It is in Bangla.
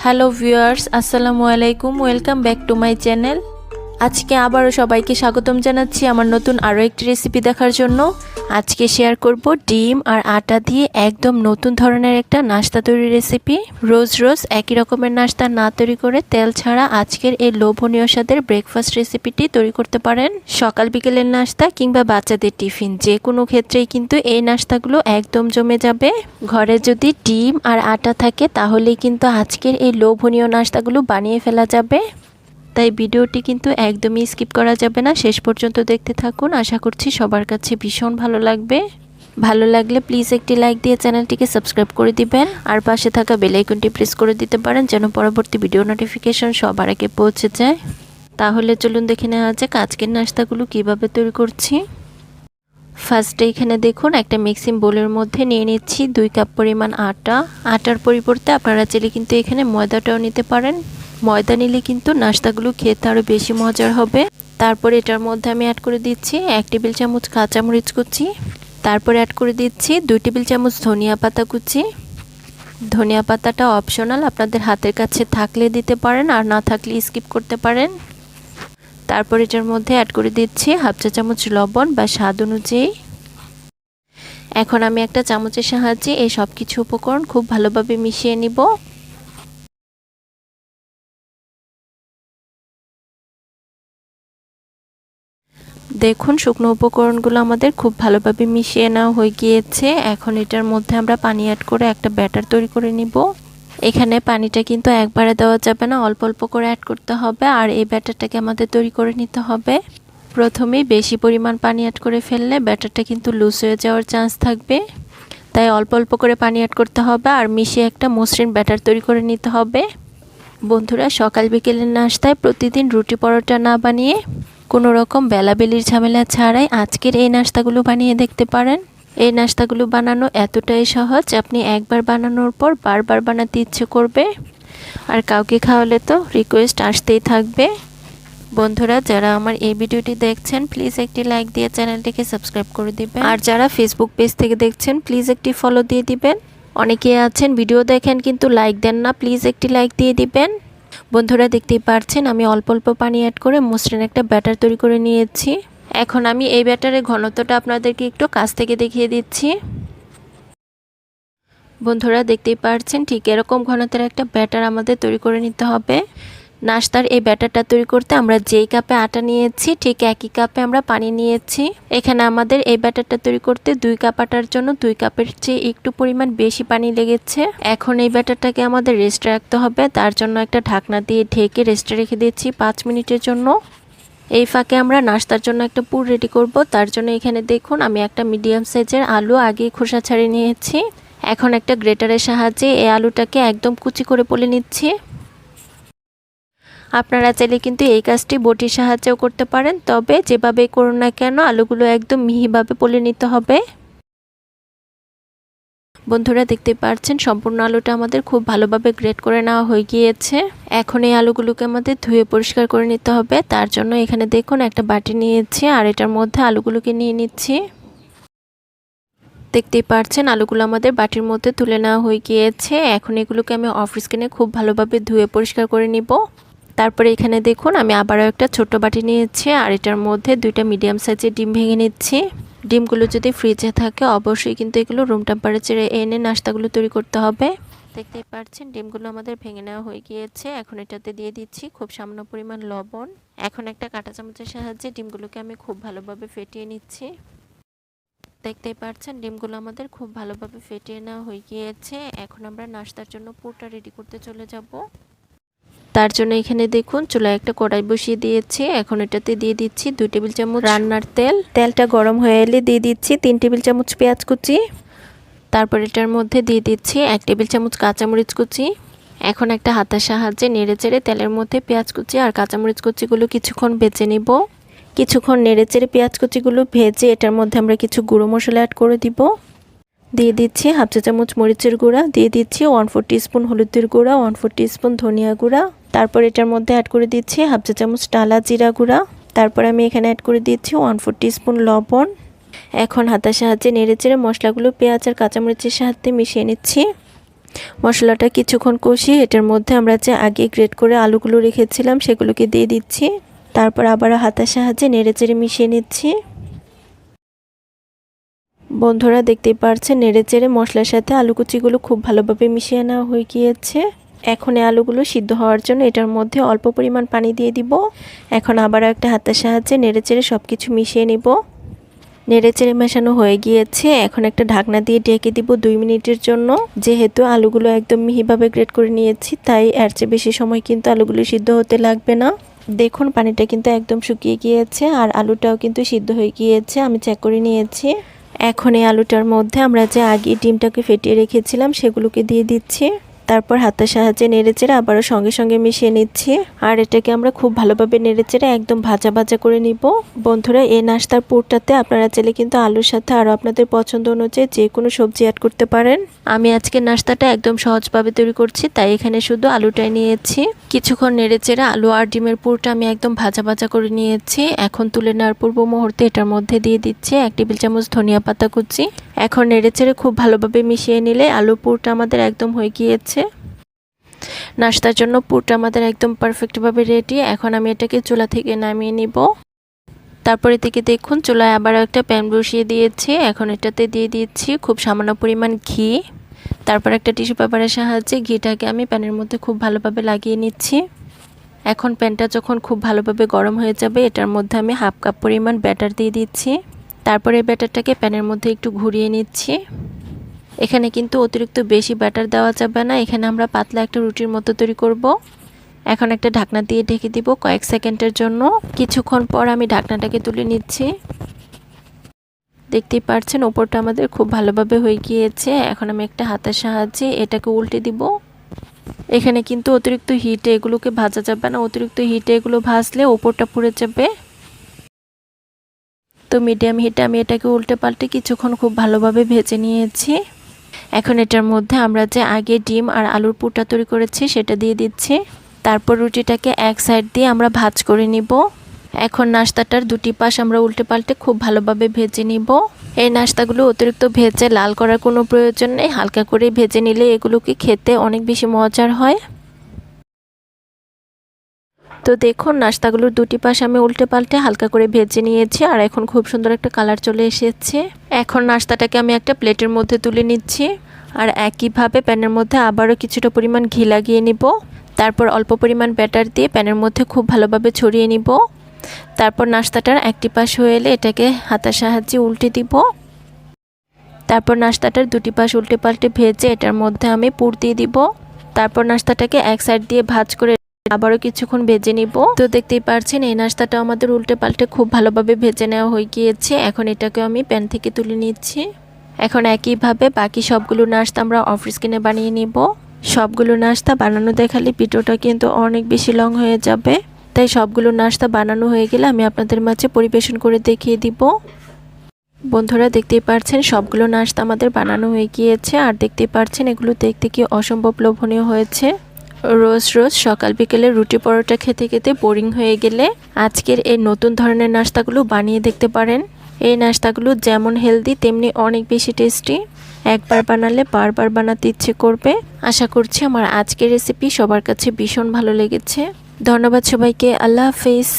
হ্যালো ভিউয়ার্স, আসসালামু আলাইকুম। Welcome back to my channel. আজকে আবারও সবাইকে স্বাগতম জানাচ্ছি আমার নতুন আরও একটি রেসিপি দেখার জন্য। আজকে শেয়ার করব ডিম আর আটা দিয়ে একদম নতুন ধরনের একটা নাস্তা তৈরির রেসিপি। রোজ রোজ একই রকমের নাস্তা না তৈরি করে তেল ছাড়া আজকের এই লোভনীয় স্বাদের ব্রেকফাস্ট রেসিপিটি তৈরি করতে পারেন। সকাল বিকেলের নাস্তা কিংবা বাচ্চাদের টিফিন যে কোনো ক্ষেত্রেই কিন্তু এই নাস্তাগুলো একদম জমে যাবে। ঘরে যদি ডিম আর আটা থাকে তাহলেই কিন্তু আজকের এই লোভনীয় নাস্তাগুলো বানিয়ে ফেলা যাবে। তাই ভিডিওটি কিন্তু একদমই স্কিপ করা যাবে না, শেষ পর্যন্ত দেখতে থাকুন। আশা করছি সবার কাছে ভীষণ ভালো লাগবে। ভালো লাগলে প্লিজ একটি লাইক দিয়ে চ্যানেলটিকে সাবস্ক্রাইব করে দিবেন আর পাশে থাকা বেল আইকনটি প্রেস করে দিতে পারেন যেন পরবর্তী ভিডিও নোটিফিকেশন সবার আগে পৌঁছে যায়। তাহলে চলুন দেখে নেওয়া যাক আজকের নাস্তাগুলো কিভাবে তৈরি করছি। ফার্স্টে এখানে দেখুন একটা মিক্সিং বোলের মধ্যে নিয়ে নিচ্ছি 2 কাপ পরিমাণ আটা। আটার পরিবর্তে আপনারা চাইলে কিন্তু এখানে ময়দাটাও নিতে পারেন। ময়দা নিলে কিন্তু নাস্তাগুলো খেতে আরও বেশি মজার হবে। তারপরে এটার মধ্যে আমি অ্যাড করে দিচ্ছি 1 টেবিল চামচ কাঁচামরিচ কুচি। তারপরে অ্যাড করে দিচ্ছি 2 টেবিল চামচ ধনিয়া পাতা কুচি। ধনিয়া পাতাটা অপশনাল, আপনাদের হাতের কাছে থাকলে দিতে পারেন আর না থাকলে স্কিপ করতে পারেন। তারপর এটার মধ্যে অ্যাড করে দিচ্ছি 1/2 চা চামচ লবণ বা স্বাদ অনুযায়ী। এখন আমি একটা চামচের সাহায্যে এই সব কিছু উপকরণ খুব ভালোভাবে মিশিয়ে নিব। দেখুন শুকনো উপকরণগুলো আমাদের খুব ভালোভাবে মিশিয়ে নেওয়া হয়ে গিয়েছে। এখন এটার মধ্যে আমরা পানি অ্যাড করে একটা ব্যাটার তৈরি করে নিব। এখানে পানিটা কিন্তু একবারে দেওয়া যাবে না, অল্প অল্প করে অ্যাড করতে হবে। আর এই ব্যাটারটাকে আমাদের তৈরি করে নিতে হবে। প্রথমেই বেশি পরিমাণ পানি অ্যাড করে ফেললে ব্যাটারটা কিন্তু লুজ হয়ে যাওয়ার চান্স থাকবে, তাই অল্প অল্প করে পানি অ্যাড করতে হবে আর মিশিয়ে একটা মসৃণ ব্যাটার তৈরি করে নিতে হবে। বন্ধুরা, সকাল বিকেলের নাস্তায় প্রতিদিন রুটি পরোটা না বানিয়ে কোনো রকম বেলাবেলির ঝামেলা ছাড়াই আজকের এই নাস্তাগুলো বানিয়ে দেখতে পারেন। এই নাস্তাগুলো বানানো এতটাই সহজ, আপনি একবার বানানোর পর বারবার বানাতে ইচ্ছে করবে। আর কাউকে খাওয়ালে তো রিকোয়েস্ট আসতেই থাকবে। বন্ধুরা, যারা আমার এই ভিডিওটি দেখছেন প্লিজ একটি লাইক দিয়ে চ্যানেলটিকে সাবস্ক্রাইব করে দিবেন। আর যারা ফেসবুক পেজ থেকে দেখছেন প্লিজ একটি ফলো দিয়ে দিবেন। অনেকে আছেন ভিডিও দেখেন কিন্তু লাইক দেন না, প্লিজ একটি লাইক দিয়ে দিবেন। বন্ধুরা, দেখতেই পাচ্ছেন আমি অল্প অল্প পানি অ্যাড করে মসৃণ একটা ব্যাটার তৈরি করে নিয়েছি। এখন আমি এই ব্যাটারের ঘনত্বটা আপনাদেরকে একটু কাছ থেকে দেখিয়ে দিচ্ছি। বন্ধুরা, দেখতেই পাচ্ছেন ঠিক এরকম ঘনত্বের একটা ব্যাটার আমাদের তৈরি করে নিতে হবে। নাস্তার এই ব্যাটারটা তৈরি করতে আমরা যেই কাপে আটা নিয়েছি ঠিক একই কাপে আমরা পানি নিয়েছি। এখানে আমাদের এই ব্যাটারটা তৈরি করতে 2 কাপ আটার জন্য 2 কাপের চেয়ে একটু পরিমাণ বেশি পানি লেগেছে। এখন এই ব্যাটারটাকে আমাদের রেস্টে রাখতে হবে, তার জন্য একটা ঢাকনা দিয়ে ঢেকে রেস্টে রেখে দিচ্ছি 5 মিনিটের জন্য। এই ফাঁকে আমরা নাস্তার জন্য একটা পুর রেডি করব। তার জন্য এখানে দেখুন আমি একটা মিডিয়াম সাইজের আলু আগে খোসা ছাড়িয়ে নিয়েছি। এখন একটা গ্রেটারের সাহায্যে এই আলুটাকে একদম কুচি করে পলে নিচ্ছি। আপনারা চাইলে কিন্তু এই কাজটি বটির সাহায্যেও করতে পারেন, তবে যেভাবে করুন না কেন আলুগুলো একদম মিহিভাবে পলে নিতে হবে। বন্ধুরা, দেখতে পাচ্ছেন সম্পূর্ণ আলুটা আমাদের খুব ভালোভাবে গ্রেট করে নেওয়া হয়ে গিয়েছে। এখন এই আলুগুলোকে আমাদের ধুয়ে পরিষ্কার করে নিতে হবে। তার জন্য এখানে দেখুন একটা বাটি নিয়েছি আর এটার মধ্যে আলুগুলোকে নিয়ে নিচ্ছি। দেখতেই পাচ্ছেন আলুগুলো আমাদের বাটির মধ্যে তুলে নেওয়া হয়ে গিয়েছে। এখন এগুলোকে আমি অফ স্ক্রিনে খুব ভালোভাবে ধুয়ে পরিষ্কার করে নিব। তারপরে এখানে দেখুন আমি আবারও একটা ছোট বাটি নিয়েছি আর এটার মধ্যে 2টা মিডিয়াম সাইজের ডিম ভেঙে নিচ্ছি। ডিমগুলো যদি ফ্রিজে থাকে অবশ্যই কিন্তু এগুলো রুম টেম্পারেচারে এনে নাস্তাগুলো তৈরি করতে হবে। দেখতেই পাচ্ছেন ডিমগুলো আমাদের ভেঙে নেওয়া হয়ে গিয়েছে। এখন এটাতে দিয়ে দিচ্ছি খুব সামান্য পরিমাণ লবণ। এখন একটা কাঁটা চামচের সাহায্যে ডিমগুলোকে আমি খুব ভালোভাবে ফেটিয়ে নিচ্ছি। দেখতেই পাচ্ছেন ডিমগুলো আমাদের খুব ভালোভাবে ফেটিয়ে নেওয়া হয়ে গিয়েছে। এখন আমরা নাস্তার জন্য পুরটা রেডি করতে চলে যাব। তার জন্য এখানে দেখুন চুলায় একটা কড়াই বসিয়ে দিয়েছি। এখন এটাতে দিয়ে দিচ্ছি 2 টেবিল চামচ রান্নার তেল। তেলটা গরম হয়ে এলে দিয়ে দিচ্ছি 3 টেবিল চামচ পেঁয়াজ কুচি। তারপর এটার মধ্যে দিয়ে দিচ্ছি 1 টেবিল চামচ কাঁচামরিচ কুচি। এখন একটা হাতের সাহায্যে নেড়ে চেড়ে তেলের মধ্যে পেঁয়াজ কুচি আর কাঁচামরিচ কুচিগুলো কিছুক্ষণ ভেজে নিব। কিছুক্ষণ নেড়ে চেড়ে পেঁয়াজ কুচিগুলো ভেজে এটার মধ্যে আমরা কিছু গুঁড়ো মশলা অ্যাড করে দিব। দিয়ে দিচ্ছি 1/2 চা চামচ মরিচের গুঁড়া, দিয়ে দিচ্ছি 1/4 টিস্পুন হলুদের গুঁড়া, 1/4 টিস্পুন ধনিয়া গুঁড়া। তারপর এটার মধ্যে অ্যাড করে দিচ্ছি 1/2 চা চামচ টালা জিরা গুঁড়া। তারপর আমি এখানে অ্যাড করে দিচ্ছি 1/4 টিস্পুন লবণ। এখন হাতের সাহায্যে নেড়েচেড়ে মশলাগুলো পেঁয়াজ আর কাঁচামরিচের সাথে মিশিয়ে নিচ্ছি। মশলাটা কিছুক্ষণ কষিয়ে এটার মধ্যে আমরা যে আগে গ্রেট করে আলুগুলো রেখেছিলাম সেগুলোকে দিয়ে দিচ্ছি। তারপর আবার হাতের সাহায্যে নেড়েচেড়ে মিশিয়ে নিচ্ছি। বন্ধুরা দেখতেই পারছেন নেড়েচেড়ে মশলার সাথে আলু কুচিগুলো খুব ভালোভাবে মিশিয়ে নেওয়া হয়ে গিয়েছে। এখন এই আলুগুলো সিদ্ধ হওয়ার জন্য এটার মধ্যে অল্প পরিমাণ পানি দিয়ে দিব। এখন আবার একটা হাতের সাহায্যে নেড়েচেড়ে সব কিছু মিশিয়ে নিব। নেড়েচেড়ে মেশানো হয়ে গিয়েছে। এখন একটা ঢাকনা দিয়ে ঢেকে দিব 2 মিনিটের জন্য। যেহেতু আলুগুলো একদম মিহিভাবে গ্রেট করে নিয়েছি, তাই এর চেয়ে বেশি সময় কিন্তু আলুগুলো সিদ্ধ হতে লাগবে না। দেখুন পানিটা কিন্তু একদম শুকিয়ে গিয়েছে আর আলুটাও কিন্তু সিদ্ধ হয়ে গিয়েছে, আমি চেক করে নিয়েছি। এখন এই আলুটার মধ্যে আমরা যে আগে ডিমটাকে ফেটিয়ে রেখেছিলাম সেগুলোকে দিয়ে দিচ্ছি। তারপর হাতের সাহায্যে নেড়েচেড়ে আবারও সঙ্গে সঙ্গে মিশিয়ে নিচ্ছি। আর এটাকে আমরা খুব ভালোভাবে নেড়েচেড়ে একদম ভাজা ভাজা করে নিব। বন্ধুরা এই নাস্তার পুরটাতে আপনারা চাইলে কিন্তু আলুর সাথে আরও আপনাদের পছন্দ অনুযায়ী যে কোনো সবজি অ্যাড করতে পারেন। আমি আজকে নাস্তাটা একদম সহজভাবে তৈরি করছি, তাই এখানে শুধু আলুটাই নিয়েছি। কিছুক্ষণ নেড়েচেড়ে আলু আর ডিমের পুরটা আমি একদম ভাজা ভাজা করে নিয়েছি। এখন তুলে নেওয়ার পূর্ব মুহূর্তে এটার মধ্যে দিয়ে দিচ্ছি 1 টেবিল চামচ ধনিয়া পাতা কুচি। এখন নেড়েচেড়ে খুব ভালোভাবে মিশিয়ে নিলে আলু পুরটা আমাদের একদম হয়ে গিয়েছে। নাস্তার জন্য পুরটা আমাদের একদম পারফেক্টভাবে রেডি। এখন আমি এটাকে চুলা থেকে নামিয়ে নিব। তারপরে থেকে দেখুন চুলায় আবার একটা প্যান বসিয়ে দিয়েছি। এখন এটাতে দিয়ে দিচ্ছি খুব সামান্য পরিমাণ ঘি। তারপর একটা টিস্যু পেপারের সাহায্যে ঘিটাকে আমি প্যানের মধ্যে খুব ভালোভাবে লাগিয়ে নিচ্ছি। এখন প্যানটা যখন খুব ভালোভাবে গরম হয়ে যাবে, এটার মধ্যে আমি 1/2 কাপ পরিমাণ ব্যাটার দিয়ে দিচ্ছি। তারপরে এই ব্যাটারটাকে প্যানের মধ্যে একটু ঘুরিয়ে নিচ্ছি। এখানে কিন্তু অতিরিক্ত বেশি ব্যাটার দেওয়া যাবে না, এখানে আমরা পাতলা একটা রুটির মতো তৈরি করব। এখন একটা ঢাকনা দিয়ে ঢেকে দিব কয়েক সেকেন্ডের জন্য। কিছুক্ষণ পর আমি ঢাকনাটাকে তুলে নিচ্ছি। দেখতেই পাচ্ছেন উপরটা আমাদের খুব ভালোভাবে হয়ে গিয়েছে। এখন আমি একটা হাতের সাহায্যে এটাকে উল্টে দিব। এখানে কিন্তু অতিরিক্ত হিটে এগুলোকে ভাজা যাবে না, অতিরিক্ত হিটে এগুলো ভাজলে উপরটা পুড়ে যাবে। তো মিডিয়াম হিটে আমি এটাকে উল্টে পাল্টে কিছুক্ষণ খুব ভালোভাবে ভেজে নিয়েছি। এখন এটার মধ্যে আমরা যে আগে ডিম আর আলুর পুরটা তৈরি করেছি সেটা দিয়ে দিচ্ছি। তারপর রুটিটাকে এক সাইড দিয়ে আমরা ভাজ করে নিব। এখন নাস্তাটার দুটি পাশ আমরা উল্টে পাল্টে খুব ভালোভাবে ভেজে নিব। এই নাস্তাগুলো অতিরিক্ত ভেজে লাল করার কোনো প্রয়োজন নেই, হালকা করে ভেজে নিলে এগুলোকে খেতে অনেক বেশি মজার হয়। তো দেখুন নাস্তাগুলোর দুটি পাশ আমি উল্টে পাল্টে হালকা করে ভেজে নিয়েছি আর এখন খুব সুন্দর একটা কালার চলে এসেছে। এখন নাস্তাটাকে আমি একটা প্লেটের মধ্যে তুলে নিচ্ছি আর একইভাবে প্যানের মধ্যে আবারও কিছুটা পরিমাণ ঘি লাগিয়ে নিব। তারপর অল্প পরিমাণ ব্যাটার দিয়ে প্যানের মধ্যে খুব ভালোভাবে ছড়িয়ে নিব। তারপর নাস্তাটার একটি পাশ হয়ে এলে এটাকে হাতের সাহায্যে উল্টে দিব। তারপর নাস্তাটার দুটি পাশ উল্টে পাল্টে ভেজে এটার মধ্যে আমি পুর দিয়ে দিব। তারপর নাস্তাটাকে এক সাইড দিয়ে ভাজ করে আবারও কিছুক্ষণ ভেজে নিব। তো দেখতেই পাচ্ছেন এই নাস্তাটা আমাদের উল্টে পাল্টে খুব ভালোভাবে ভেজে নেওয়া হয়ে গিয়েছে। এখন এটাকে আমি প্যান থেকে তুলে নিচ্ছি। এখন একইভাবে বাকি সবগুলো নাস্তা আমরা অফ স্ক্রিনে বানিয়ে নিব। সবগুলো নাস্তা বানানো দেখালে ভিডিওটা কিন্তু অনেক বেশি লং হয়ে যাবে, তাই সবগুলো নাস্তা বানানো হয়ে গেলে আমি আপনাদের মাঝে পরিবেশন করে দেখিয়ে দিব। বন্ধুরা দেখতেই পাচ্ছেন সবগুলো নাস্তা আমাদের বানানো হয়ে গিয়েছে আর দেখতেই পাচ্ছেন এগুলো দেখতে কি অসম্ভব লোভনীয় হয়েছে। রোজ রোজ সকাল বিকেলে রুটি পরোটা খেতে খেতে বোরিং হয়ে গেলে আজকের এই নতুন ধরনের নাস্তাগুলো বানিয়ে দেখতে পারেন। এই নাস্তাগুলো যেমন হেলদি তেমনি অনেক বেশি টেস্টি। একবার বানালে বারবার বানাতে ইচ্ছে করবে। আশা করছি আমার আজকের রেসিপি সবার কাছে ভীষণ ভালো লেগেছে। ধন্যবাদ সবাইকে। আল্লাহ হাফেজ।